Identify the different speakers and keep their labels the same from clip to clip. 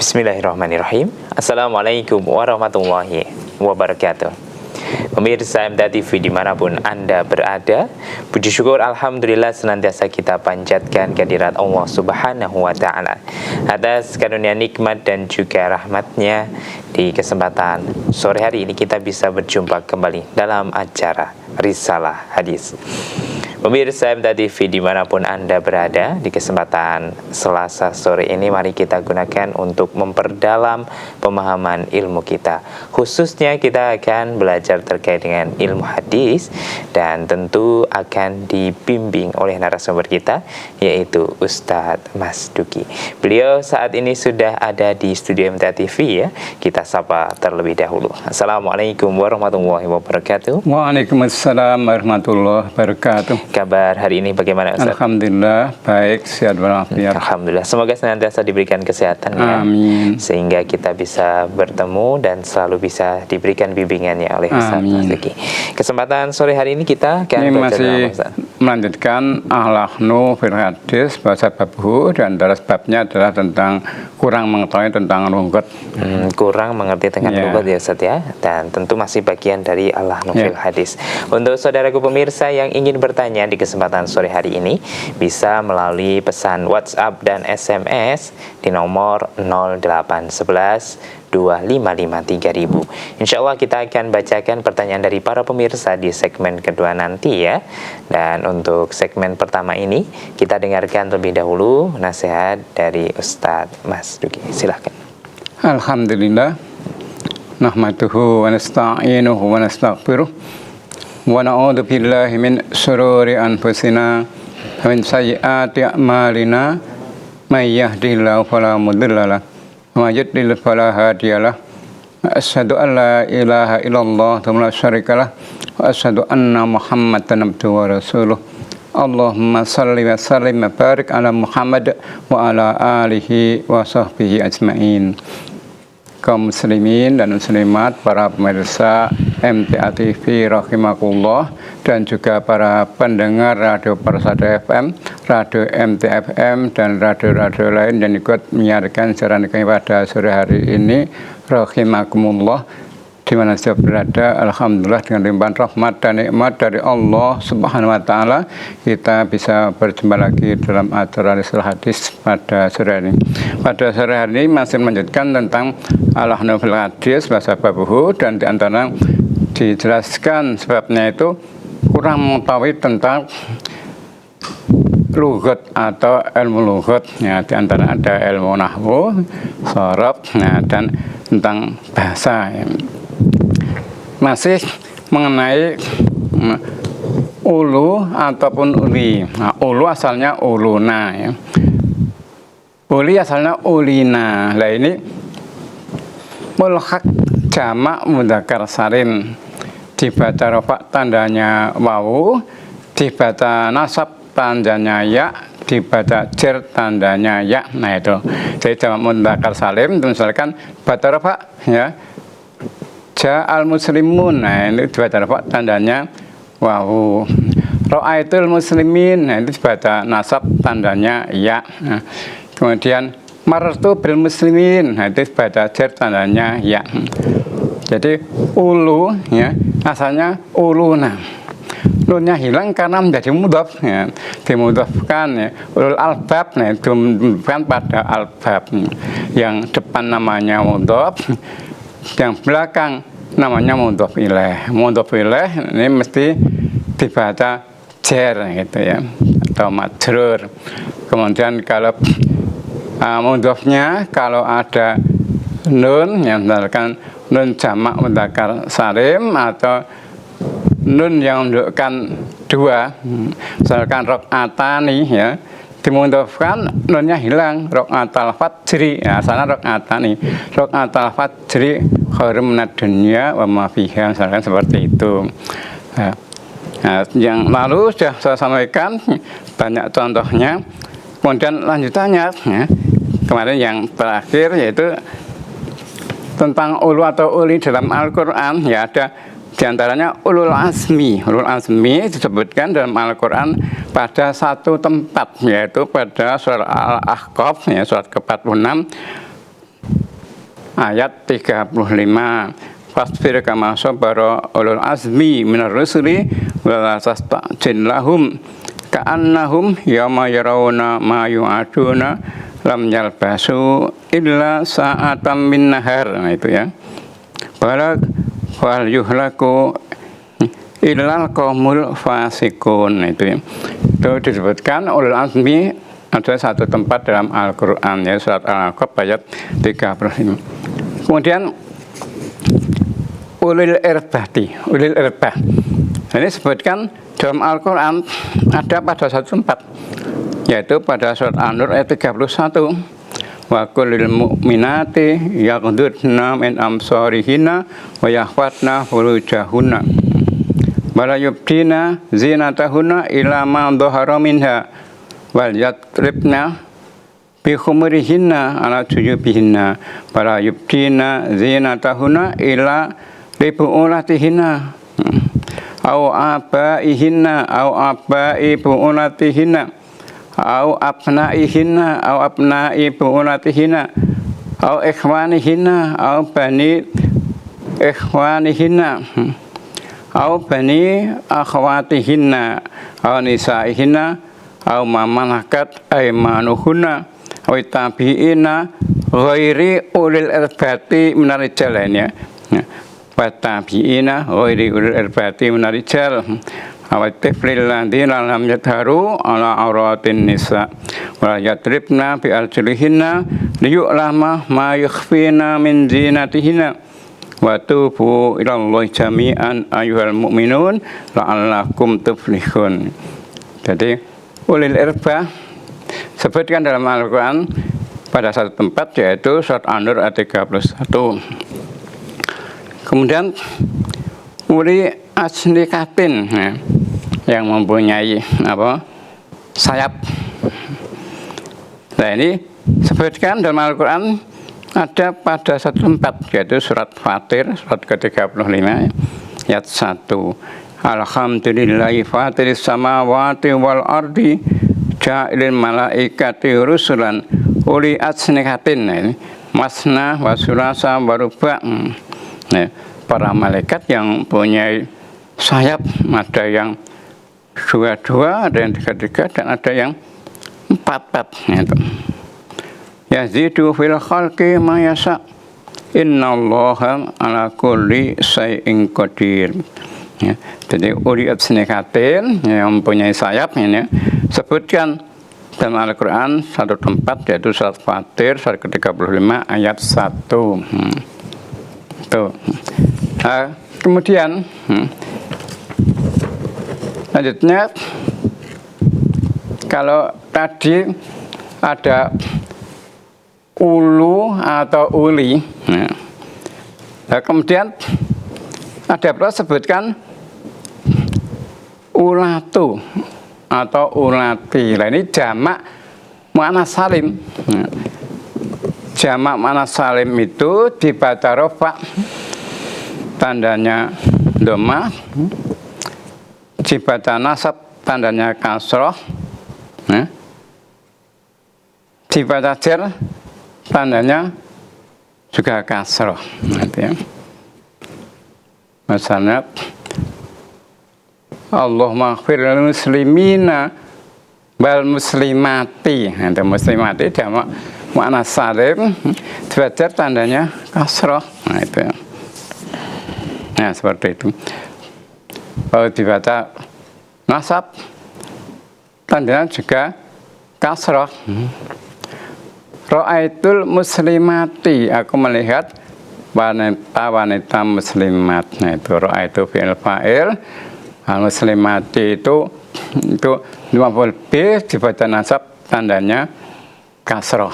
Speaker 1: Bismillahirrahmanirrahim. Assalamualaikum warahmatullahi wabarakatuh. Pemirsa MTA TV dimanapun Anda berada, puji syukur Alhamdulillah senantiasa kita panjatkan kehadirat Allah Subhanahu wa Ta'ala atas karunia nikmat dan juga rahmatnya. Di kesempatan sore hari ini kita bisa berjumpa kembali dalam acara Risalah Hadis. Pemirsa MTA TV dimanapun Anda berada, di kesempatan Selasa sore ini mari kita gunakan untuk memperdalam pemahaman ilmu kita. Khususnya kita akan belajar terkait dengan ilmu hadis dan tentu akan dibimbing oleh narasumber kita, yaitu Ustadz Mas Duki. Beliau saat ini sudah ada di studio MTA TV ya. Kita sapa terlebih dahulu. Assalamualaikum warahmatullahi wabarakatuh.
Speaker 2: Waalaikumsalam warahmatullahi wabarakatuh.
Speaker 1: Kabar hari ini bagaimana Ustaz?
Speaker 2: Alhamdulillah baik, sehat walafiat.
Speaker 1: Alhamdulillah, semoga senantiasa diberikan kesehatan ya.
Speaker 2: Amin.
Speaker 1: Sehingga kita bisa bertemu dan selalu bisa diberikan bimbingannya oleh Ustaz Mas Duki. Kesempatan sore hari ini kita akan
Speaker 2: ini
Speaker 1: belajar
Speaker 2: masih
Speaker 1: Ustaz
Speaker 2: melanjutkan ahlaknu fil hadis bahasa babuhu, dan dalam babnya adalah tentang kurang mengetahui tentang lugat.
Speaker 1: Kurang mengerti tentang lugat ya Ustaz ya. Dan tentu masih bagian dari ahlaknu fil hadis. Untuk saudaraku pemirsa yang ingin bertanya di kesempatan sore hari ini, bisa melalui pesan WhatsApp dan SMS di nomor 0811 2553.000. Insya Allah kita akan bacakan pertanyaan dari para pemirsa di segmen kedua nanti ya. Dan untuk segmen pertama ini kita dengarkan terlebih dahulu nasihat dari Ustadz Mas Duki. Silahkan.
Speaker 2: Alhamdulillah, nahmaduhu wa nasta'inuhu wa nastaghfiruh wa na'udzu billahi min syururi anfusina wa min sayyiati a'malina, may yahdihillahu fala mudilla lahu wa may yudlil fala hadiyalah. Asyhadu an la ilaha illallah wa la syarikalah wa asyhadu anna Muhammadan abduhu wa rasuluh. Allahumma salli wa sallim wa barik ala Muhammad wa ala alihi wa sahbihi ajma'in. Kaum muslimin dan muslimat, para pemirsa MTA TV rahimakumullah, dan juga para pendengar Radio Persada FM, Radio MTA FM, dan radio-radio lain yang ikut menyiarkan siaran kami pada sore hari ini rahimakumullah, di mana saya berada. Alhamdulillah dengan limpahan rahmat dan nikmat dari Allah Subhanahu wa Ta'ala, kita bisa berjumpa lagi dalam acara Risalah Hadis pada sore ini. Pada sore hari ini masih melanjutkan tentang ahlaknu fil hadis bahasa babuhu, dan di antara dijelaskan sebabnya itu kurang mengetahui tentang lugat atau ilmu lugat ya. Di antara ada ilmu nahwu, sharaf, dan tentang bahasa ya. Masih mengenai ulu ataupun uli. Nah, ulu asalnya uluna ya. Uli asalnya ulina. Nah ini mulhaq jamak mudzakkar salim, dibaca rafa tandanya wawu, dibaca nasab tandanya ya, dibaca jar tandanya ya. Nah itu. Jadi jamak mudzakkar salim misalkan baca rafa ya, Ja'al muslimun, nah ini dibaca rafa tandanya wawu. Ra'aitul muslimin, nah itu dibaca nasab tandanya ya. Nah, kemudian marartu bil muslimin, nah itu dibaca jar tandanya ya. Jadi ulu ya asalnya uluna. Nunnya hilang karena menjadi mudhaf ya. Dimudhafkan ya. Ulul albab, nah itu dimudhafkan pada albab. Yang depan namanya mudhaf, yang belakang namanya mudhaf ilaih. Mudhaf ilaih ini mesti dibaca jar gitu ya, atau majrur. Kemudian kalau mudhafnya kalau ada nun yang misalkan nun jamak mudzakkar salim atau nun yang menunjukkan dua, misalkan rakaatani ya, dimudhafkan nunnya hilang, rakaatul fajri ya, asalnya rakaatani, rakaatul fajri khairum minad dunya wa ma fiha, misalkan seperti itu. Nah, yang lalu sudah saya sampaikan banyak contohnya. Kemudian lanjutannya ya, kemarin yang terakhir yaitu tentang ulu atau uli dalam Al-Quran ya, ada diantaranya ulul azmi. Ulul azmi disebutkan dalam Al-Quran pada satu tempat, yaitu pada surat Al-Ahqaf ya, surat ke-46 ayat 35. Fasbir kama sabara ulul azmi minar rusuli wala tasta'jil lahum ka'annahum yawma yarawna ma yu'aduna lam yalbasu illa sa'atan min nahar. Nah itu ya. Barak fal yuhlaku illal qaumul fasikun. Nah itu ya. Itu disebutkan ulul azmi ada satu tempat dalam Al-Quran ya, surat Al-Aqab ayat 35. Kemudian ulil irbati, ulil irbah. Ini disebutkan dalam Al-Quran ada pada satu tempat, yaitu pada surat An-Nur ayat 31. Wa kullil mu'minati yaghdudna min amsarihinna wa yahfatna furujahunna wa la yubdina zinatahunna ila ma dhahara minha wal yatribna bi khumurihinna ala jujubihinna wa la yubdina zinatahunna ila libu'ulatihinna au abaihinna au abai bu'ulatihinna au abnaihinna au abnai bu'ulatihinna au ikhwanihinna au bani ikhwanihinna au bani akhwatihinna au nisaihinna au ma malakat aymanuhunna au tabi'ina ghairi ulil irbati minar rijalain Watabi'ina ghairi ulil irbati minar rijal awat tiflil ladina lam yadharu ala auratin nisa wa yadribna bi arjulihinna liyu'lama ma yukhfina min zinatihinna wa tubu ilallahi jami'an ayyuhal mu'minun la'allakum tuflihun. Jadi ulil irbah sebutkan dalam Al-Quran pada satu tempat, yaitu surat An-Nur ayat 31. Kemudian uli asnikatin yang mempunyai sayap. Nah ini sebutkan dalam Al-Quran ada pada satu tempat, yaitu surat Fatir surat ke-35 ayat 1. Alhamdulillahi fatiris samawati wal ardi ja'ilil malaikati rusulan uli asnikatin. Nah ini masna wa sulasa wa ruba'. Nah, para malaikat yang punya sayap, ada yang dua-dua, ada yang tiga-tiga, dan ada yang empat-empat. Gitu. Yazidu fil khalqi ma yasha. Innallaha ala kulli syai'in qadir. Ya, jadi uli asnikatin yang mempunyai sayap ini sebutkan dalam Al-Quran satu tempat, yaitu surat Fatir surat ke-35 ayat 1. Nah, kemudian lanjutnya, kalau tadi ada ulu atau uli, nah, kemudian ada pula sebutkan ulatu atau ulati. Nah, ini jamak muannas salim. Jamak muannas salim itu dibaca rofa, tandanya dhammah, dibaca nasab, tandanya kasroh, dibaca jar, tandanya juga kasroh. Ya. Misalnya Allahumma ighfir lil muslimina wal muslimati. Itu muslimati jamak muannas salim, dibaca tandanya kasroh. Nah itu. Nah seperti itu. Kalau dibaca nasab, tandanya juga kasroh. Ra'aitul muslimati, aku melihat wanita-wanita muslimat. Nah itu ra'aitu fi'il fa'il. Muslimati itu 50 b dibaca nasab, tandanya kasroh.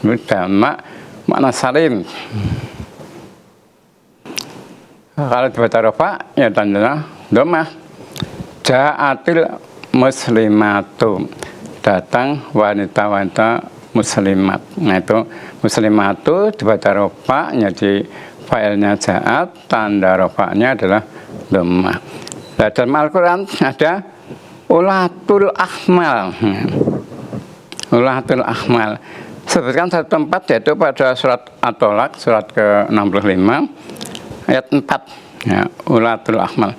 Speaker 2: Itu jamak muannas salim. Kalau dibaca rofa, ya tandanya dhammah. Ja'atil muslimatu, datang wanita-wanita muslimat. Nah itu muslimatu dibaca rofa, jadi failnya ja'at, tanda rofanya adalah dhammah. Nah, dalam Al-Quran ada ulatul ahmal. Ulatul ahmal. sebutkan satu tempat yaitu pada surat At-Tolak surat ke-65 ayat 4 ya, ulatul ahmal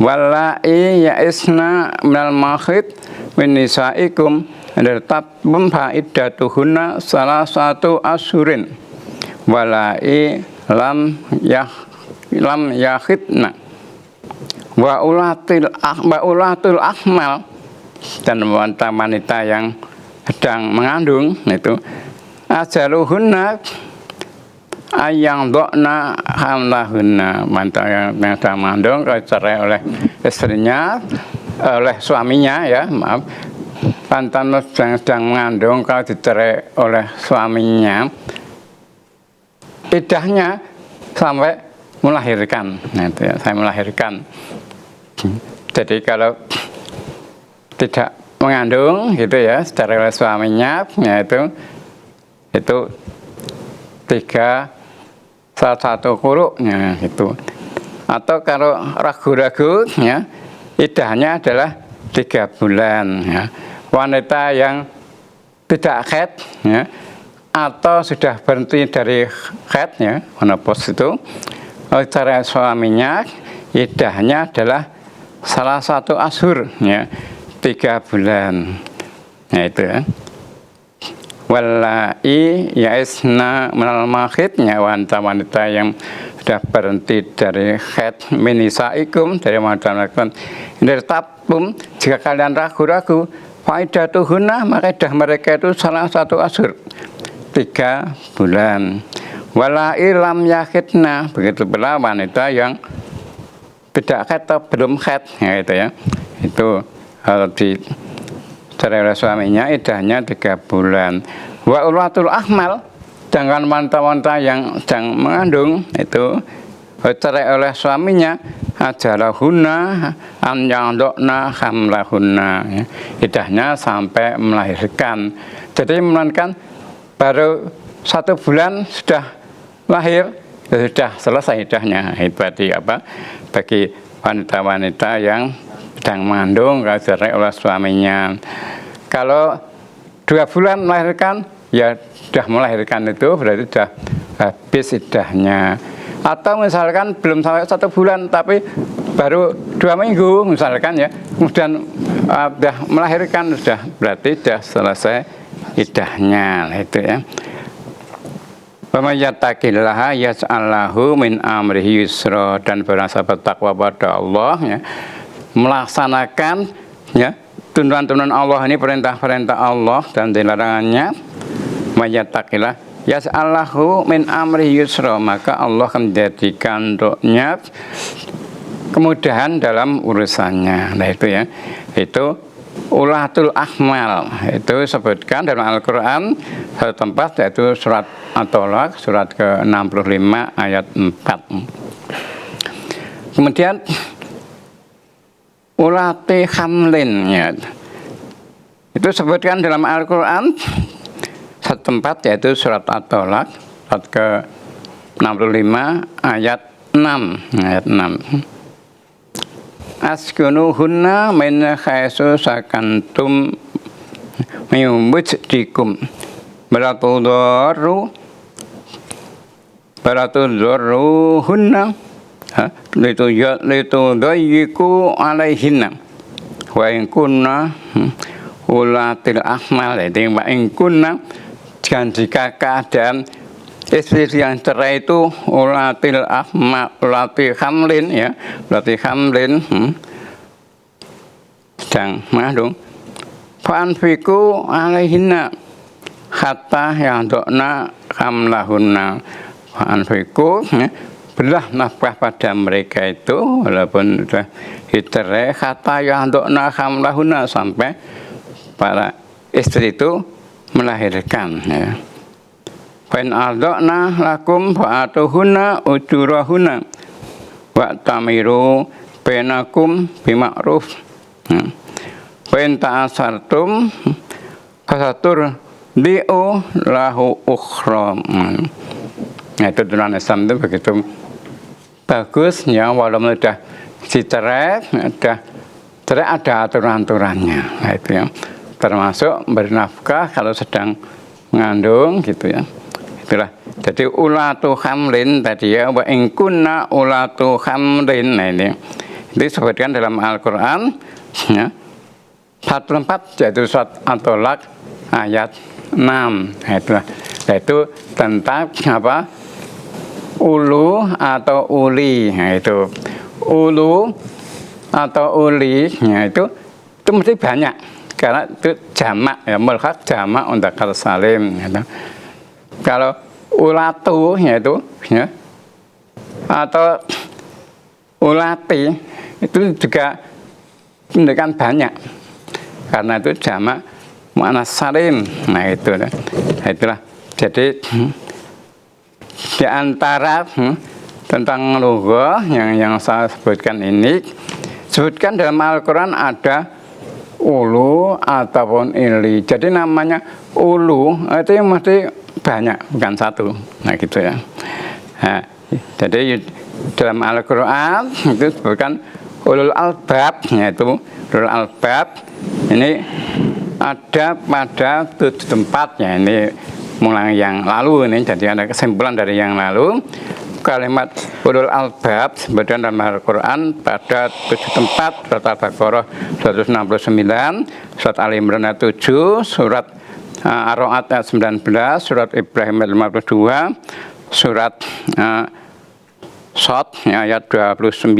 Speaker 2: walai ya'isna minal mahid min nisaikum andartabum fa'iddatuhunna salah satu asyurin walai lam yahidna wa ulatul ahmal dan wanita yang sedang mengandung itu ajaluhunna ayang dokna hamlahunna, wanita yang sedang mengandung kalau cerai oleh istrinya, oleh suaminya ya maaf, wanita yang sedang mengandung kalau dicerai oleh suaminya iddahnya sampai melahirkan, nah, itu ya, saya melahirkan. Jadi kalau tidak mengandung gitu ya secara oleh suaminya yaitu salah satu kuruknya gitu. Atau kalau ragu-ragu ya iddahnya adalah 3 bulan ya. Wanita yang tidak haid ya atau sudah berhenti dari haid ya menopause itu secara suaminya iddahnya adalah salah satu ashur ya 3 bulan. Nah itu ya. Walai ya'isna minal mahidnya wanita-wanita yang sudah berhenti dari haid minisaikum dari wanita-wanita dari tabum jika kalian ragu-ragu fa'iddatuhunna maka iddah mereka itu salah satu asyur 3 bulan. Walai lam yahidna begitu pula wanita yang tidak haid atau belum haid ya itu ya. Itu kalau di cerai oleh suaminya iddahnya 3 bulan. Wa ulatul ahmal dengan wanita-wanita yang sedang mengandung itu cerai oleh suaminya ajalahunna an yandokna hamlahunna ya. Iddahnya sampai melahirkan. Jadi melahirkan baru 1 bulan sudah lahir sudah selesai iddahnya. Itu berarti apa? Bagi wanita-wanita yang sedang mengandung kalau cerai oleh suaminya. Kalau 2 bulan melahirkan, ya sudah melahirkan itu berarti sudah habis iddahnya. Atau misalkan belum sampai 1 bulan tapi baru 2 minggu misalkan ya, kemudian sudah melahirkan sudah berarti sudah selesai iddahnya itu ya. Wa may yattaqillaha yaj'allahu min amrihi yusra, dan berasa bertakwa pada Allah ya, melaksanakan ya tuntunan-tuntunan Allah ini, perintah-perintah Allah dan dilarangannya. Mayatakillah yas'allahu min amri yusra, maka Allah akan menjadikan untuknya kemudahan dalam urusannya. Nah itu ya, itu ulatul ahmal itu disebutkan dalam Al-Quran satu tempat yaitu surat At-Tolak surat ke-65 ayat 4. Kemudian ulati hamlin ya, itu disebutkan dalam Al-Quran satu tempat yaitu surat At-Tolak surat ke-65 ayat 6. Askunuhunna min khaisu sakantum miyumujdikum baratudurruhunna litudayyiku alaihinna wa in kunna ulatil ahmal, itu wa in kunna, dan jika keadaan istri yang cerai itu ulatil ahmal, ulati hamlin ya, ulati hamlin sedang mengandung, fanfiku alaihinna hatta yandokna hamlahunna, fanfiku ya, berilah nafkah pada mereka itu walaupun sudah dicerai hatta yandokna hamlahunna, sampai para istri itu melahirkan ya. Fain ardokna lakum fa'atuhunna ujurahunna wa tamiru bainakum bima'ruf. Fain ta'asartum fasatur di'u lahu ukhra. Nah itu turunan Islam itu begitu bagus ya, walaupun sudah dicerai, ada aturan-aturannya. Nah itu ya, termasuk bernafkah kalau sedang mengandung gitu ya. Itulah. Jadi ulatu hamlin tadi ya, wa in kunna ulatu hamlin. Nah ini disebutkan dalam Al-Qur'an ya. Satu tempat yaitu surat At-Tolak ayat 6. Nah, itulah. Yaitu tentang apa? Ulu atau uli. Nah, itu ulu atau uli ya, itu mesti banyak karena itu jamak ya, mulhaq jamak untuk kata salim gitu. Kalau ulatu yaitu ya, atau ulati itu juga menunjukkan banyak karena itu jamak muannas salim. Nah itu nah, itulah. Jadi di antara tentang lugha yang saya sebutkan ini, sebutkan dalam Al-Qur'an ada ulu ataupun ili. Jadi namanya ulu itu yang mesti banyak, bukan satu. Nah gitu ya. Nah, jadi dalam Al-Qur'an itu disebutkan ulul albab, yaitu ulul albab ini ada pada 7 tempat ya, ini mulai yang lalu ini, jadi ada kesimpulan dari yang lalu. Kalimat ulul albab sebutkan dalam Al-Qur'an pada 7 tempat, surat Al-Baqarah 169, surat Al-Imran ayat 7, surat Ar-Ra'd ayat 19, surat Ibrahim ayat 52, surat Shad ayat 29,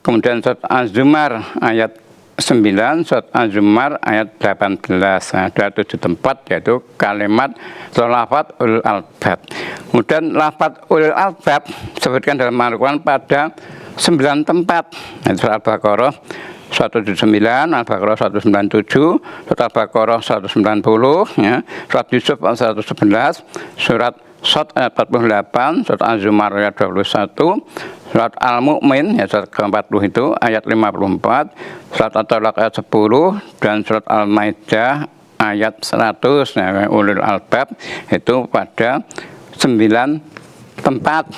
Speaker 2: kemudian surat Az-Zumar ayat 9, surat Az-Zumar ayat 18. Ada 7 tempat yaitu kalimat atau lafaz ulul albab. Kemudian lafaz ulul albab disebutkan dalam Al-Qur'an pada 9 tempat. Surat Al-Baqarah 179, Al-Baqarah 197, surat Al-Baqarah 190, ya, surat Yusuf 111, surat Shad ayat 48, surat Az-Zumar ayat 21, surat Al-Mu'min ya, surat ke-40 itu ayat 54, surat At-Tolak ayat 10, dan surat Al-Maidah ayat 100. Nah, ulul albab itu pada 9 tempat.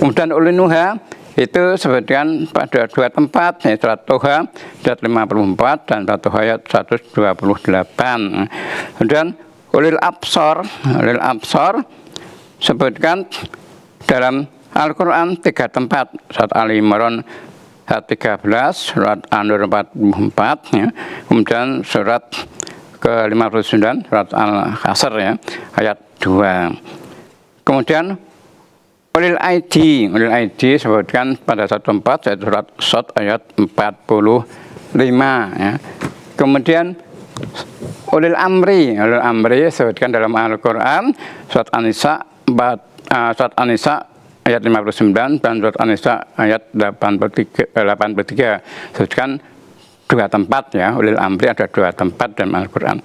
Speaker 2: Kemudian ulul nuha itu sebutkan pada 2 tempat, ya, surat Toha ayat 54 dan surat Toha ayat 128. Kemudian ulil absor sebutkan dalam Al-Qur'an 3 tempat, surat Ali Imran ayat 13, surat An-Nur 44, ya. Kemudian surat ke-59, surat Al-Hasr ya, ayat 2. Kemudian ulil aidi sebutkan pada 1 tempat, yaitu surat Shad ayat 45, ya. Kemudian ulil amri disebutkan dalam Al-Qur'an surat An-Nisa ayat 59 dan surat An-Nisa ayat 83 disebutkan 2 tempat ya, ulil amri ada 2 tempat dalam Al-Qur'an.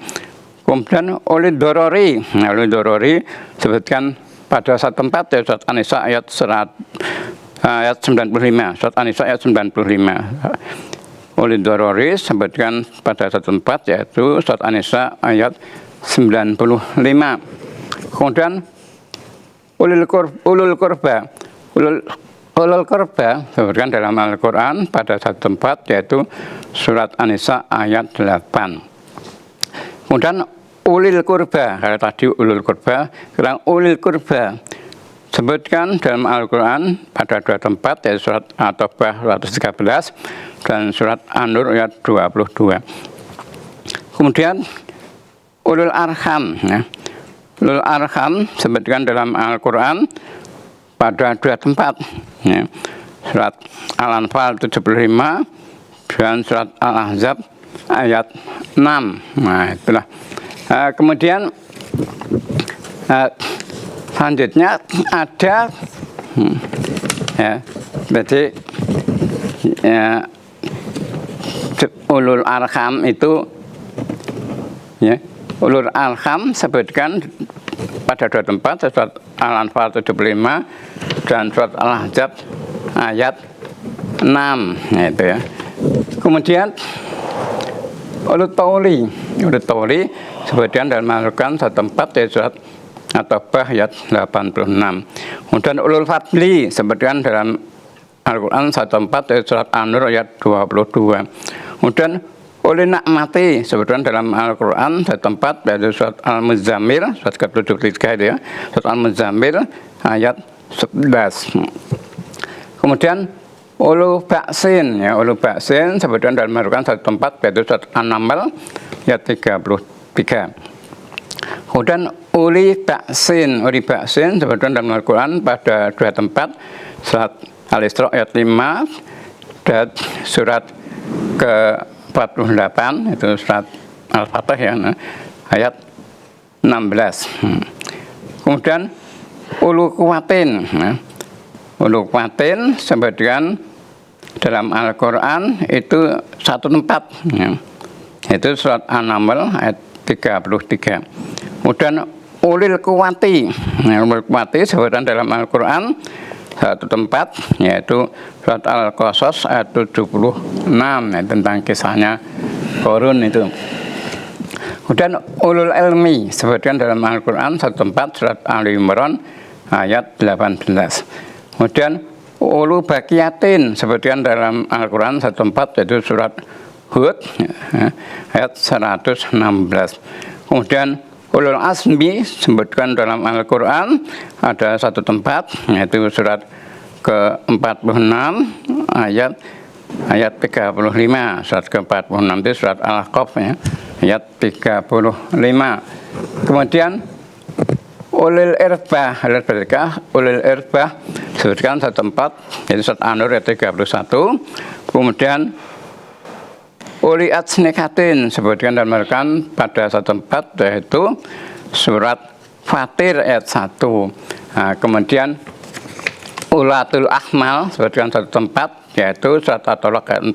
Speaker 2: Kemudian ulil dorori disebutkan pada 1 tempat ya, surat An-Nisa ayat 95, surat An-Nisa ayat 95. Ulil dorori sebutkan pada 1 tempat yaitu surat An-Nisa ayat 95. Kemudian ulul kurba sebutkan dalam Al-Qur'an pada 1 tempat yaitu surat An-Nisa ayat 8. Kemudian ulil kurba, kalau tadi ulul kurba, sekarang ulil kurba sebutkan dalam Al-Qur'an pada 2 tempat yaitu surat At-Taubah 113 dan surat An-Nur ayat 22. Kemudian ulul arham ya. Ulul arham sebutkan dalam Al-Qur'an pada 2 tempat ya. Surat Al-Anfal 75 dan surat Al-Ahzab ayat 6. Nah, itulah. Kemudian selanjutnya ada ya, berarti ya, ulul arham itu ya, ulul arham sebutkan pada 2 tempat, surat Al-Anfal 75 dan surat Al-Ahzab ayat 6 ya, itu ya. Kemudian ulul tauli sebutkan dalam Al-Qur'an 1 tempat yaitu surat At-Taubah ayat 86. Kemudian ulul fadli sebutkan dalam Al-Qur'an 1 tempat yaitu surat An-Nur ayat 22. Kemudian oleh nikmati sebetulnya dalam Al-Quran satu tempat yaitu surat Al-Muzammil surat ke-73 itu ya, surat Al-Muzammil ayat 11. Kemudian ulu baksin ya, ulu baksin sebetulnya dalam Al-Quran satu tempat yaitu surat An-Naml ayat 33. Kemudian uli baksin sebetulnya dalam Al-Quran pada dua tempat, surat Al-Isra ayat 5 dan surat ke-48 itu surat Al-Fatih ya, ayat 16. Kemudian ulu kuwatin ulu kuwatin sebetulnya dalam Al-Quran itu satu tempat ya, itu surat An-Naml ayat 33. Kemudian ulil kuwati ulil kuwati sebetulnya dalam Al-Quran satu tempat yaitu surat Al-Qasas ayat 76 ya, tentang kisahnya Qarun itu. Kemudian ulul ilmi sebetulnya dalam Al-Quran satu tempat surat Al-Imran ayat 18. Kemudian ulu baqiyatin sebetulnya dalam Al-Quran satu tempat yaitu surat Hud ya, ayat 116. Kemudian ulul azmi sebutkan dalam Al-Quran ada satu tempat yaitu surat ke-46 ayat 35. Surat ke-46 itu surat Al-Ahqaf ya, ayat 35. Kemudian ulil irbah sebutkan satu tempat yaitu surat An-Nur ayat 31. Kemudian uli atsnikatin sebutkan dalam Al-Quran pada satu tempat yaitu surat Fatir ayat 1. Nah, kemudian ulatul ahmal sebutkan satu tempat yaitu surat At-Tolaq ayat 4.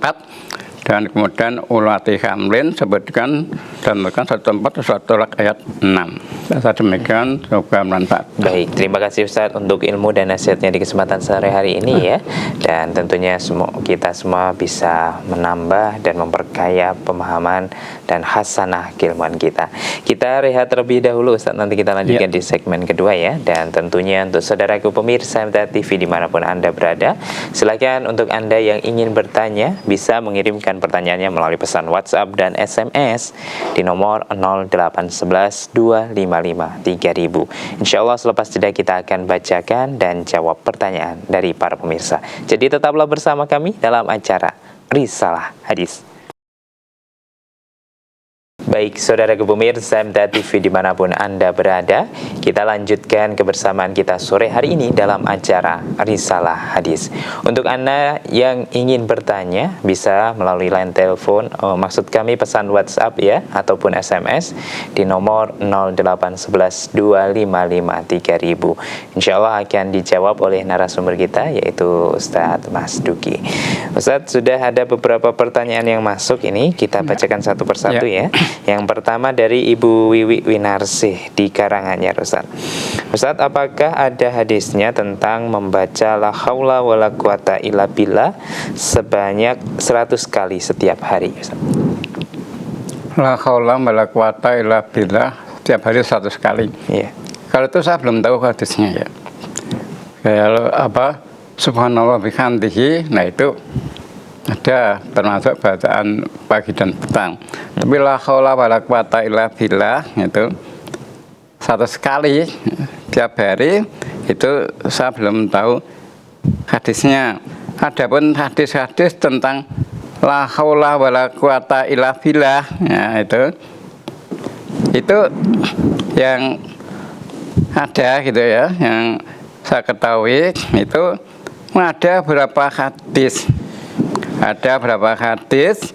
Speaker 2: Dan kemudian ulati hamlin sebutkan dalam Al-Quran satu tempat surat At-Tolaq ayat 6. Saya demikian, semoga bermanfaat.
Speaker 1: Baik, terima kasih Ustadz untuk ilmu dan nasihatnya di kesempatan sore hari ini ya. Dan tentunya kita semua bisa menambah dan memperkaya pemahaman dan hasanah keilmuan kita. Kita rehat terlebih dahulu Ustadz, nanti kita lanjutkan di segmen kedua ya. Dan tentunya untuk saudaraku pemirsa MTA TV dimanapun Anda berada, silakan untuk Anda yang ingin bertanya bisa mengirimkan pertanyaannya melalui pesan WhatsApp dan SMS di nomor 0811 255 3000. Insya Allah selepas jeda kita akan bacakan dan jawab pertanyaan dari para pemirsa. Jadi tetaplah bersama kami dalam acara Risalah Hadis. Baik, saudara pemirsa MTA TV dimanapun Anda berada, kita lanjutkan kebersamaan kita sore hari ini dalam acara Risalah Hadis. Untuk Anda yang ingin bertanya, bisa melalui line telepon, maksud kami pesan WhatsApp ya, ataupun SMS di nomor 0811 255 3000. Insya Allah akan dijawab oleh narasumber kita, yaitu Ustadz Mas Duki. Ustadz, sudah ada beberapa pertanyaan yang masuk ini, kita bacakan satu persatu ya. Yang pertama dari Ibu Wiwi Winarsih di Karanganyar, Ustaz. Ustaz, apakah ada hadisnya tentang membaca la haula wala quwata illa billah sebanyak 100 kali setiap hari, Ustaz?
Speaker 2: La haula wala quwata illa billah setiap hari 100 kali.
Speaker 1: Iya.
Speaker 2: Kalau itu saya belum tahu hadisnya ya. Kalau subhanallah bihamdihi, nah itu ada termasuk bacaan pagi dan petang. Tapi la haula wala quwata illa billah itu 100 kali tiap hari, itu saya belum tahu hadisnya. Adapun hadis-hadis tentang la haula wala quwata illa billah ya, itu yang ada gitu ya, yang saya ketahui itu ada beberapa hadis. Ada beberapa hadis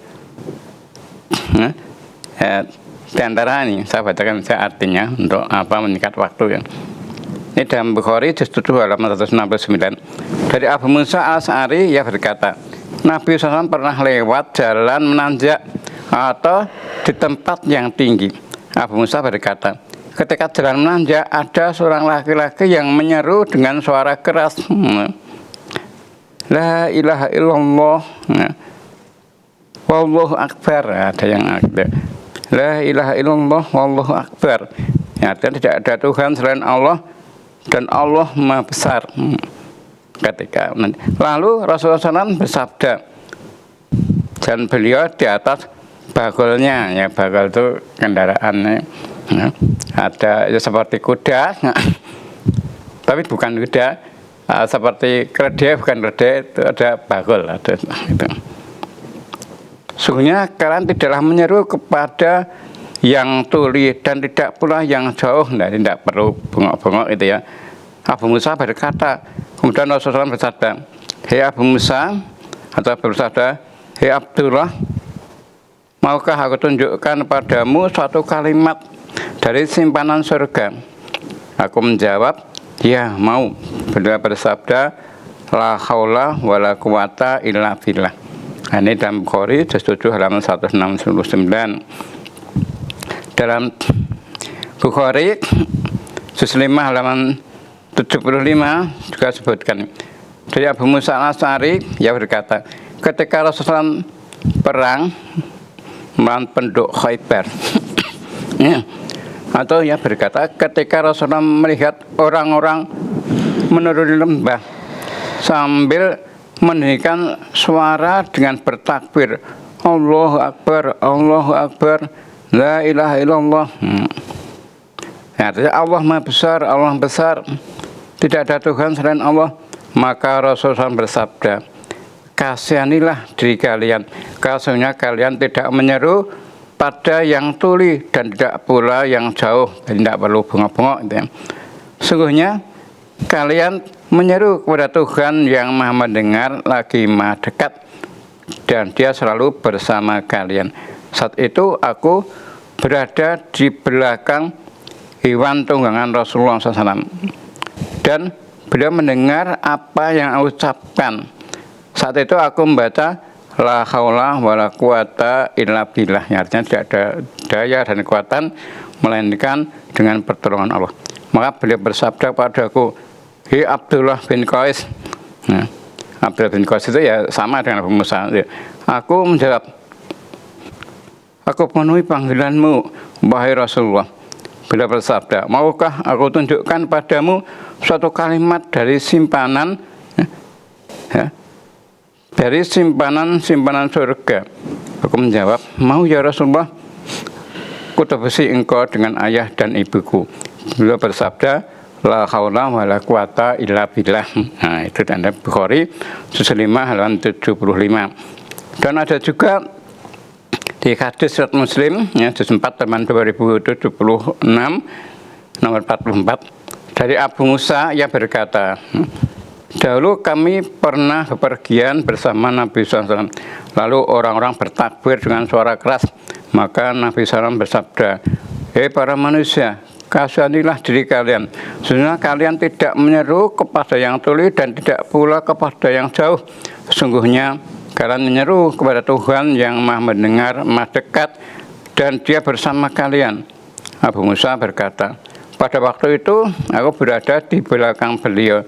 Speaker 2: ya, di antara ini saya bacakan saya artinya untuk meningkat waktu ya. Ini dalam Bukhari juz 7 halaman 169 dari Abu Musa Al-Asy'ari, ia berkata, Nabi SAW pernah lewat jalan menanjak atau di tempat yang tinggi. Abu Musa berkata, ketika jalan menanjak ada seorang laki-laki yang menyeru dengan suara keras, la ilaha illallah wallahu akbar. Ada yang ada la ilaha illallah wallahu akbar, ya, artinya tidak ada Tuhan selain Allah dan Allah Maha Besar. Ketika lalu Rasulullah SAW bersabda, dan beliau di atas bakulnya, ya bakul itu kendaraannya. Ya. Ada ya, seperti kuda, tapi bukan kuda, seperti keledai, bukan keledai, itu ada bakul, ada itu. Sungguhnya kalian tidaklah menyeru kepada yang tuli dan tidak pula yang jauh. Nah, tidak perlu bengok-bengok itu ya. Abu Musa berkata, kemudian Rasulullah bersabda, hei Abu Musa, atau bersabda, hei Abdullah, maukah aku tunjukkan padamu suatu kalimat dari simpanan surga? Aku menjawab, ya mau. Beliau bersabda, la haula wala quwata illa billah. Ini dalam Bukhari juz 7 halaman 169. Dalam Bukhari juz 5 halaman 75 juga sebutkan dari Abu Musa al-Asy'ari, ia berkata, ketika Rasulullah perang melawan penduduk Khaybar, ya, atau ia berkata ketika Rasulullah melihat orang-orang menuruni lembah sambil mendengarkan suara dengan bertakbir, Allahu Akbar, Allahu Akbar, la ilaha illallah. Artinya Allah Maha Besar, Allah besar, tidak ada Tuhan selain Allah. Maka Rasulullah bersabda, kasihanilah diri kalian, kasihnya kalian tidak menyeru pada yang tuli dan tidak pula yang jauh, tidak perlu bengok-bengok gitu ya. Sungguhnya kalian menyeru kepada Tuhan yang Maha mendengar lagi Maha dekat, dan Dia selalu bersama kalian. Saat itu aku berada di belakang hewan tunggangan Rasulullah SAW, dan beliau mendengar apa yang aku ucapkan. Saat itu aku membaca la haula wala quwata illa billah, artinya tidak ada daya dan kekuatan melainkan dengan pertolongan Allah. Maka beliau bersabda padaku, hei Abdullah bin Qais. Nah, Abdullah bin Qais itu ya sama dengan Abu Musa. Aku menjawab, aku penuhi panggilanmu, wahai Rasulullah. Beliau bersabda, maukah aku tunjukkan padamu suatu kalimat dari simpanan, ya, dari simpanan surga? Aku menjawab, mau ya Rasulullah, kutebesi engkau dengan ayah dan ibuku. Beliau bersabda, la haula wala quwata illa billah. Nah, itu tanda Bukhari juz 5 halaman 75. Dan ada juga di hadis surat Muslim, ya, juz 4 halaman 2076 nomor 44, dari Abu Musa yang berkata, dahulu kami pernah bepergian bersama Nabi SAW. Lalu orang-orang bertakbir dengan suara keras. Maka Nabi SAW bersabda, hei para manusia, kasihanilah diri kalian. Sesungguhnya kalian tidak menyeru kepada yang tuli dan tidak pula kepada yang jauh. Sesungguhnya kalian menyeru kepada Tuhan yang Maha mendengar, Maha dekat, dan Dia bersama kalian. Abu Musa berkata, pada waktu itu aku berada di belakang beliau,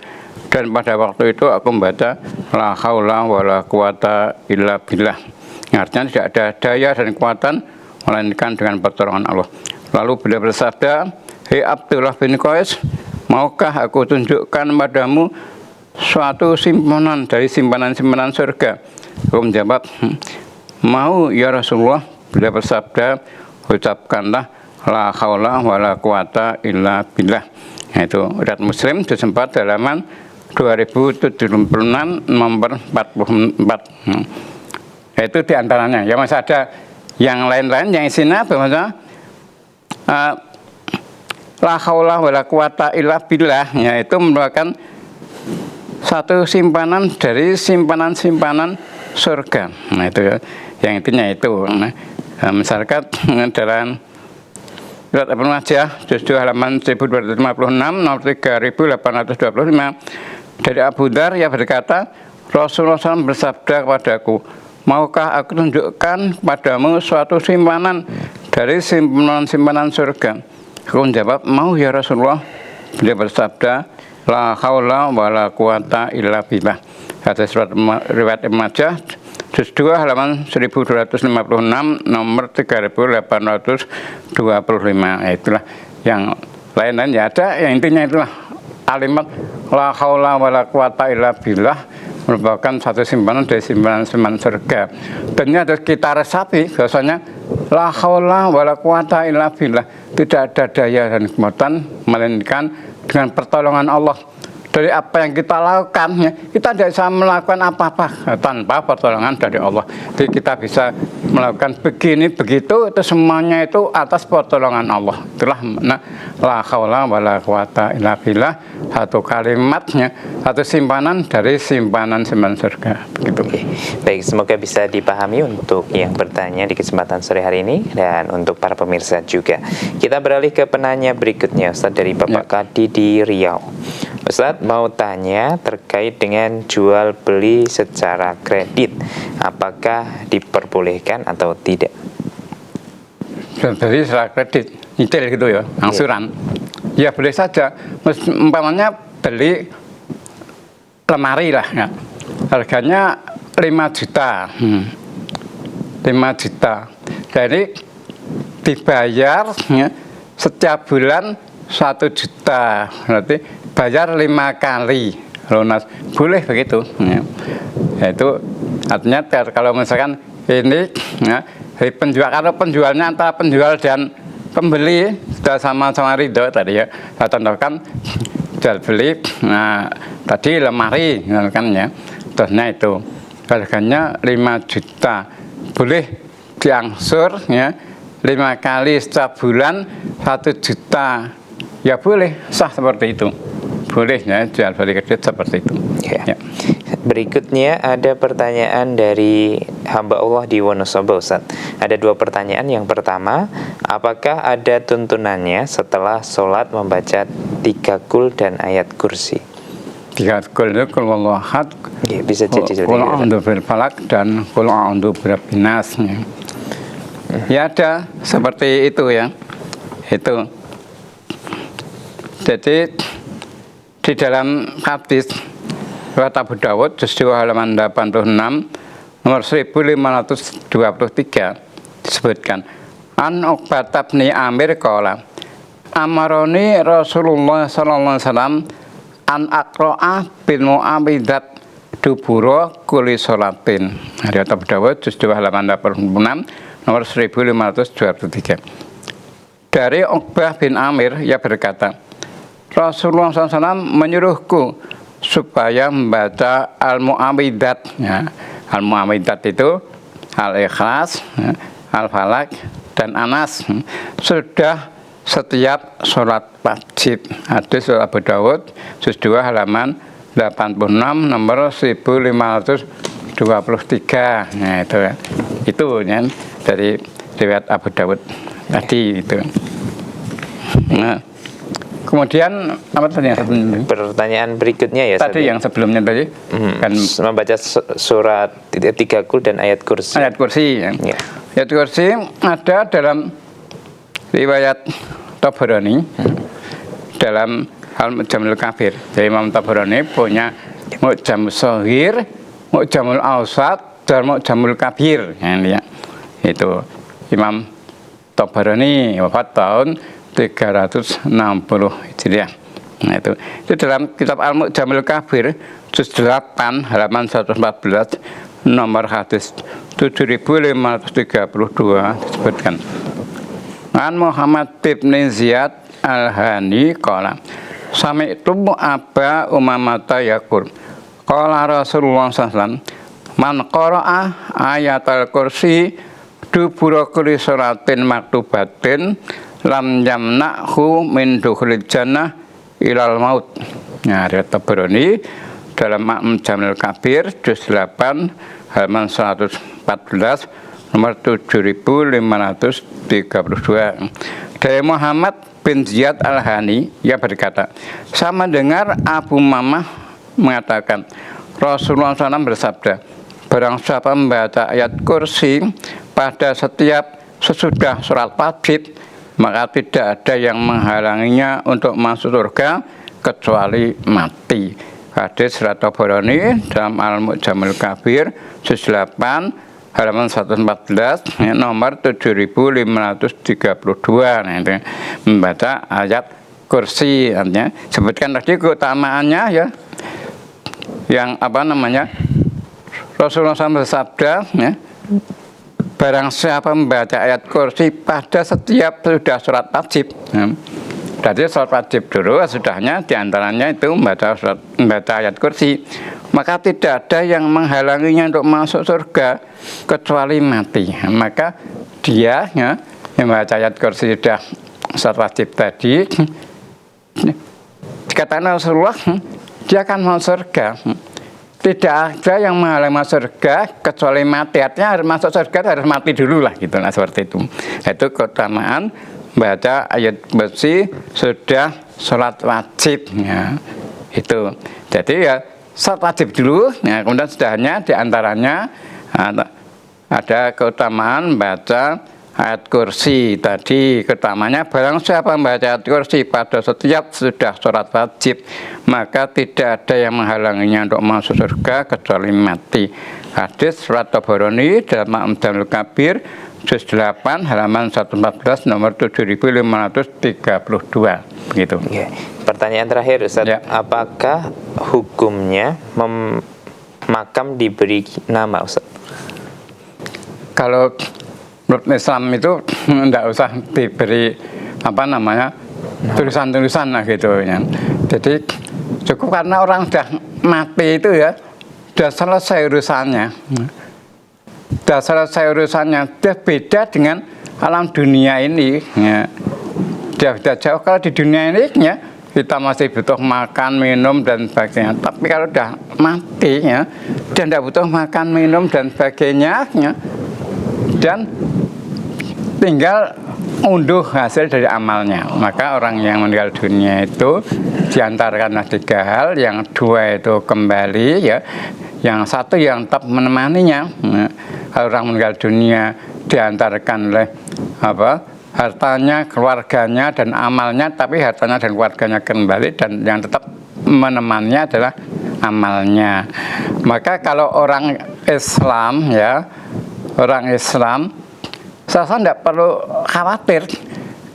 Speaker 2: dan pada waktu itu aku membaca la haula wala quwata illa billah. Artinya tidak ada daya dan kekuatan melainkan dengan pertolongan Allah. Lalu beliau bersabda, hei Abdullah bin Qais, maukah aku tunjukkan padamu suatu simpanan dari simpanan-simpanan surga? Aku menjawab, mau ya Rasulullah. Beliau bersabda, ucapkanlah la haula wala quwata illa billah. Yaitu riwayat Muslim juz 4 halaman 2076 nomor 44. Itu diantaranya. Ya masih ada yang lain-lain yang isinya bahwa la haula wala quwata illa billah, yaitu merupakan satu simpanan dari simpanan-simpanan surga. Nah itu yang intinya itu. Nah, misalkan dalam Surat Ibnu Majah juz 2 halaman 1256 nomor 3825 dari Abu Dzar yang berkata, Rasulullah SAW bersabda kepadaku, maukah aku tunjukkan padamu suatu simpanan dari simpanan-simpanan surga? Aku menjawab, mau ya Rasulullah. Beliau bersabda, la haula wala quwata illa billah. Hadis riwayat Ibnu Majah juz 2 halaman 1256 nomor 3825. Itulah yang lain-lain ya ada, yang intinya itulah kalimat la haula wala quwata illa billah merupakan satu simpanan dari simpanan surga. Dan ini harus kita resapi bahwasanya La haula wala quwata illa billah. Tidak ada daya dan kekuatan melainkan dengan pertolongan Allah. Dari apa yang kita lakukan, ya, kita tidak bisa melakukan apa-apa tanpa pertolongan dari Allah. Jadi kita bisa melakukan begini begitu, itu semuanya itu atas pertolongan Allah. Itulah la haula wala quwata illa billah, satu kalimatnya, satu simpanan dari simpanan surga. Begitu.
Speaker 1: Oke. Baik, semoga bisa dipahami untuk yang bertanya di kesempatan sore hari ini dan untuk para pemirsa juga. Kita beralih ke penanya berikutnya, Ustaz, dari Bapak Kadi di Riau. Ustaz mau tanya terkait dengan jual beli secara kredit, apakah diperbolehkan atau tidak?
Speaker 2: Jual beli secara kredit, nyicil gitu ya, angsuran. Ya boleh saja. Umpamanya beli lemari lah, ya. Harganya 5 juta. 5 juta. Jadi dibayar, ya, setiap bulan 1 juta. Berarti bayar 5 kali lunas, boleh begitu, ya. Itu artinya kalau misalkan ini, ya, kalau penjualnya antara penjual dan pembeli sudah sama-sama ridho tadi, ya, saya contohkan jual beli, nah tadi lemari kan, ya, terusnya itu harganya 5 juta, boleh diangsur, ya, 5 kali setiap bulan 1 juta, ya boleh, sah seperti itu. Boleh, ya, jual beli kredit seperti itu.
Speaker 1: Ya. Berikutnya ada pertanyaan dari hamba Allah di Wonosobo, Ustaz. Ada 2 pertanyaan. Yang pertama, apakah ada tuntunannya setelah sholat membaca 3 qul dan ayat kursi?
Speaker 2: 3 qul itu qul wallahu ahad,
Speaker 1: Ya, bisa jadi
Speaker 2: qul a'udzu bil falaq dan qul a'udzu birabbin nas. Ya ada seperti itu, ya. Itu. Jadi di dalam hadis riwayat Abu Dawud juz 2 halaman 86 nomor 1523 disebutkan an Uqbah bin Amir qala amaroni Rasulullah sallallahu alaihi wasallam an aqra'a bil mu'awidzat dubura kulli sholatin. Riwayat Abu Dawud juz 2 halaman 86 nomor 1523. Dari Uqbah bin Amir, ia berkata, Rasulullah SAW menyuruhku supaya membaca Al-Mu'awidzat, ya. Al-Mu'awidzat itu Al-Ikhlas, ya, Al-Falaq, dan Anas sudah setiap sholat wajib. Hadis Abu Dawud juz 2 halaman 86 nomor 1523. Nah itu ya, dari riwayat Abu Dawud tadi itu. Nah, kemudian apa tadi yang sebelumnya?
Speaker 1: Pertanyaan berikutnya, ya,
Speaker 2: tadi yang sebelumnya tadi kan
Speaker 1: membaca surat 3 qul dan ayat kursi.
Speaker 2: Ayat kursi, ya.
Speaker 1: Ya.
Speaker 2: Ayat kursi ada dalam riwayat Tabarani, dalam Al-Mu'jamul Kabir. Jadi Imam Tabarani punya Mu'jam Shaghir, Mu'jamul Awsat, dan Mu'jamul Kabir, ya. Itu Imam Tabarani wafat tahun 360 Hijriah. Nah, itu dalam kitab Al-Mu'jamul Kabir juz 8 halaman 114 nomor hadis 7532 disebutkan. An Muhammad bin Ziyad Al-Hani qala sami'tu Aba Umamata yaqul qala Rasulullah sallallahu alaihi wasallam man qara'a ayatal kursi dubura kulli sholatin maktubatin lam yamna'hu min dukhulil jannah ilal maut. Nah, riwayat Tabarani dalam Mu'jamul Kabir juz 8 halaman 114 nomor 7532. Dari Muhammad bin Ziyad Al-Hani, ia berkata, sama dengar Abu Mamah mengatakan, Rasulullah SAW bersabda, barang siapa membaca ayat kursi pada setiap sesudah sholat wajib, maka tidak ada yang menghalanginya untuk masuk surga kecuali mati. Hadis riwayat Tabarani dalam Al-Mu'jamul Kabir juz 8 halaman 114 nomor 7532. Nah, itu membaca ayat kursi, artinya sebutkan tadi keutamaannya, ya, yang apa namanya, Rasulullah SAW bersabda, ya, barang siapa membaca ayat kursi pada setiap sudah sholat wajib. Berarti sholat wajib dulu, sudahnya diantaranya itu membaca ayat kursi. Maka tidak ada yang menghalanginya untuk masuk surga kecuali mati. Maka dia ya, yang membaca ayat kursi sudah sholat wajib tadi, dikatakan Rasulullah, dia akan masuk surga. Tidak ada yang menghalangi masuk surga kecuali mati. Artinya harus masuk surga harus mati dulu lah, gitu lah, seperti itu. Itu keutamaan baca ayat kursi sudah sholat wajib ya. Itu jadi ya sholat wajib dulu ya, kemudian sudahnya diantaranya ada keutamaan baca ayat kursi tadi. Keutamanya barang siapa membaca ayat kursi pada setiap sudah sholat wajib, maka tidak ada yang menghalanginya untuk masuk surga kecuali mati. Hadis surat Tabarani dalam Mu'jamul Kabir juz 8 halaman 114 nomor 7532 begitu.
Speaker 1: Oke. Pertanyaan terakhir Ustaz,
Speaker 2: Ya.
Speaker 1: apakah hukumnya makam diberi nama Ustaz?
Speaker 2: Kalau menurut Islam itu tidak usah diberi apa namanya tulisan-tulisan lah gitu ya. Jadi cukup karena orang sudah mati itu ya, sudah selesai urusannya. Sudah selesai urusannya. Dia beda dengan alam dunia ini ya. Dia sudah jauh. Kalau di dunia ini ya, kita masih butuh makan, minum dan sebagainya. Tapi kalau sudah mati ya, dia tidak butuh makan, minum dan sebagainya ya. Dan tinggal unduh hasil dari amalnya. Maka orang yang meninggal dunia itu diantarkan 3 hal. Yang 2 itu kembali ya, yang 1 yang tetap menemaninya. Nah, kalau orang meninggal dunia diantarkan oleh hartanya, keluarganya dan amalnya, tapi hartanya dan keluarganya kembali, dan yang tetap menemaninya adalah amalnya. Maka kalau orang Islam ya, orang Islam saya tidak perlu khawatir,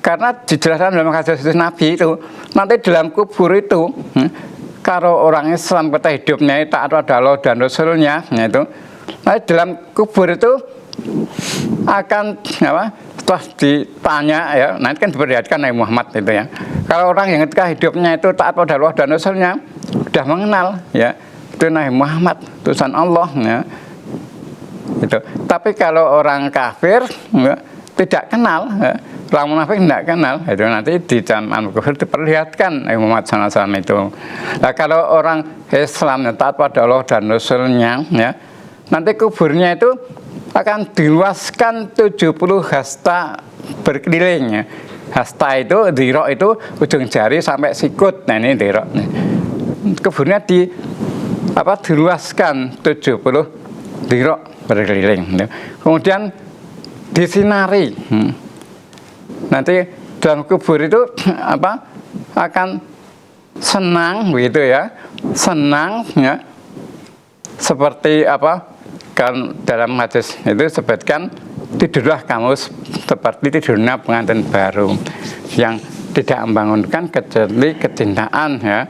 Speaker 2: karena dijelaskan dalam hadis Nabi itu nanti dalam kubur itu kalau orang Islam kata hidupnya taat pada Allah dan Rasulnya itu, nanti dalam kubur itu akan setelah ditanya ya, nanti kan diperlihatkan Nabi Muhammad itu ya, kalau orang yang ketika hidupnya itu taat pada Allah dan Rasulnya sudah mengenal ya itu Nabi Muhammad utusan Allah ya. Itu. Tapi kalau orang kafir ya, tidak kenal ya, orang munafik tidak kenal, itu nanti di zaman kubur diperlihatkan Nabi Muhammad SAW itu. Nah, kalau orang Islam yang taat pada Allah dan Rasulnya ya, nanti kuburnya itu akan diluaskan 70 hasta berkeliling ya. Hasta itu, dhira itu ujung jari sampai sikut. Nah ini dhira. Kuburnya diluaskan 70 dhira berkeliling. Kemudian disinari. Nanti dalam kubur itu akan senang begitu ya. Senang ya. Seperti kan dalam hadis itu disebutkan, tidurlah kamu seperti tidurnya pengantin baru yang tidak membangunkan kecuali kecintaan ya,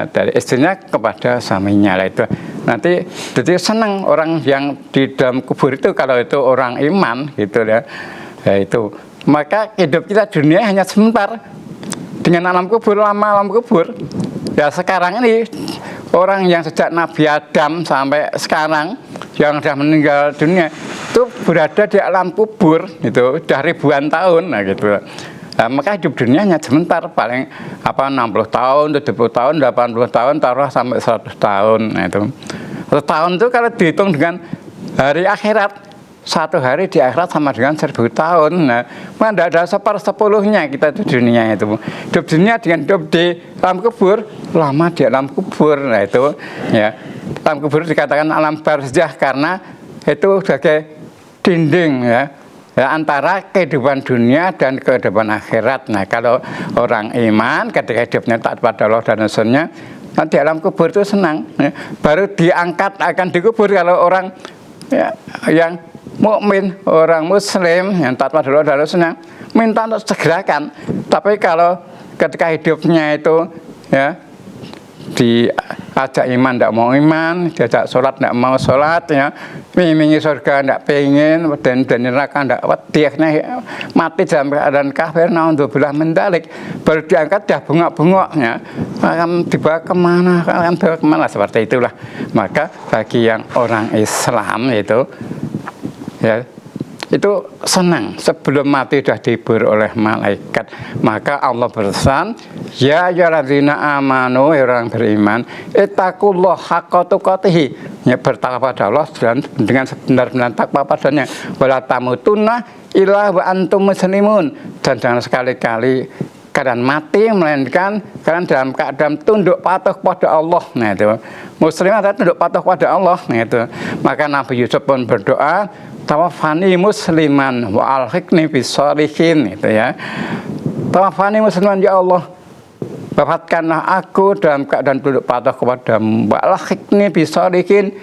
Speaker 2: dari istrinya kepada suaminya lah itu. Nanti jadi senang orang yang di dalam kubur itu, kalau itu orang iman gitu ya, itu maka hidup kita dunia hanya sebentar dengan alam kubur, lama alam kubur ya. Sekarang ini orang yang sejak Nabi Adam sampai sekarang yang sudah meninggal dunia itu berada di alam kubur itu sudah ribuan tahun nah gitu. Nah, maka hidup dunia hanya sebentar, paling 60 tahun, 70 tahun, 80 tahun, taruh sampai 100 tahun. Nah, itu 1 tahun itu kalau dihitung dengan hari akhirat, 1 hari di akhirat sama dengan 1000 tahun. Nah, tidak ada 1/10-nya kita di dunia itu. Hidup dunia dengan hidup di alam kubur, lama di alam kubur. Nah itu ya, alam kubur dikatakan alam barzah karena itu sebagai dinding ya, antara kehidupan dunia dan kehidupan akhirat. Nah kalau orang iman ketika hidupnya taat pada Allah dan Rasulnya, nanti alam kubur itu senang ya. Baru diangkat akan dikubur kalau orang ya, yang mukmin, orang muslim yang taat pada Allah dan Rasulnya minta untuk segerakan. Tapi kalau ketika hidupnya itu ya ajak iman tidak mau iman, diajak sholat tidak mau sholat, ya, mingi surga tidak pengen, dan neraka tidak wadiahnya mati dalam keadaan kafir, naudzubillah min dzalik, baru diangkat dah bengok-bengoknya, akan dibawa kemana, seperti itulah. Maka bagi yang orang Islam itu, ya, itu senang sebelum mati sudah dihibur oleh malaikat. Maka Allah berpesan, ya ayyuhalladzina amanu, orang beriman, ittaqullaha haqqa tuqatih, ya, bertakwa pada Allah dengan sebenar-benar takwa padanya, wala tamutunna illa wa antum muslimun, dan jangan sekali-kali kalian mati melainkan kalian dalam keadaan tunduk patuh pada Allah. Nah itu muslim adalah tunduk patuh pada Allah. Nah itu maka Nabi Yusuf pun berdoa, tawafani musliman wa alhiqni bisolihin, itu ya. Tawafani musliman, ya Allah, wafatkanlah aku dalam keadaan tunduk patuh kepadamu, wa alhiqni bisolihin,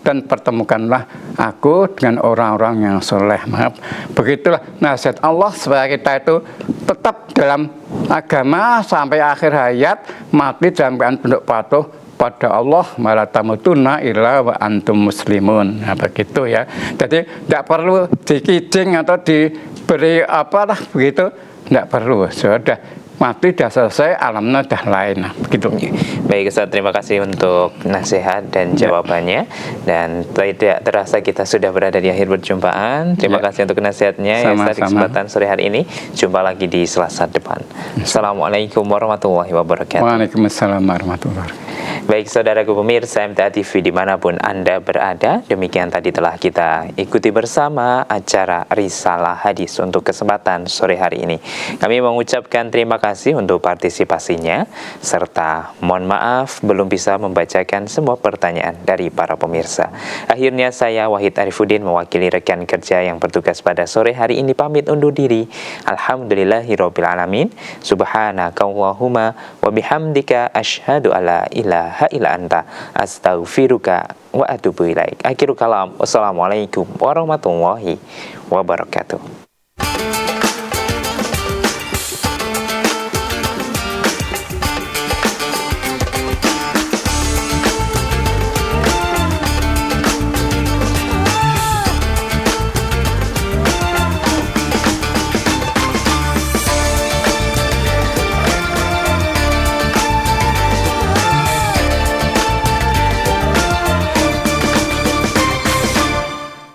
Speaker 2: dan pertemukanlah aku dengan orang-orang yang soleh. Maaf, begitulah nasihat Allah supaya kita itu tetap dalam agama sampai akhir hayat, mati dalam keadaan tunduk patuh pada Allah, wala tamutunna illa wa antum muslimun. Nah, begitu ya. Jadi tidak perlu dikijing atau diberi apalah begitu, tidak perlu. Sudah mati sudah selesai, alamnya sudah lain. Nah, begitu.
Speaker 1: Baik Ustaz, terima kasih untuk nasihat dan jawabannya. Dan tidak terasa kita sudah berada di akhir perjumpaan. Terima kasih untuk nasihatnya ya Ustaz, di kesempatan sore hari ini. Jumpa lagi di Selasa depan. Assalamualaikum warahmatullahi wabarakatuh.
Speaker 2: Waalaikumsalam warahmatullahi wabarakatuh.
Speaker 1: Baik saudaraku pemirsa MTA TV dimanapun Anda berada, demikian tadi telah kita ikuti bersama acara Risalah Hadis untuk kesempatan sore hari ini. Kami mengucapkan terima kasih untuk partisipasinya, serta mohon maaf belum bisa membacakan semua pertanyaan dari para pemirsa. Akhirnya saya Wahid Arifuddin mewakili rekan kerja yang bertugas pada sore hari ini pamit undur diri. Alhamdulillahirabbil alamin. Subhanakallahumma wa bihamdika asyhadu alla ilaha illa anta astaghfiruka wa atubu ilaik. Akhirul kalam. Wassalamualaikum warahmatullahi wabarakatuh.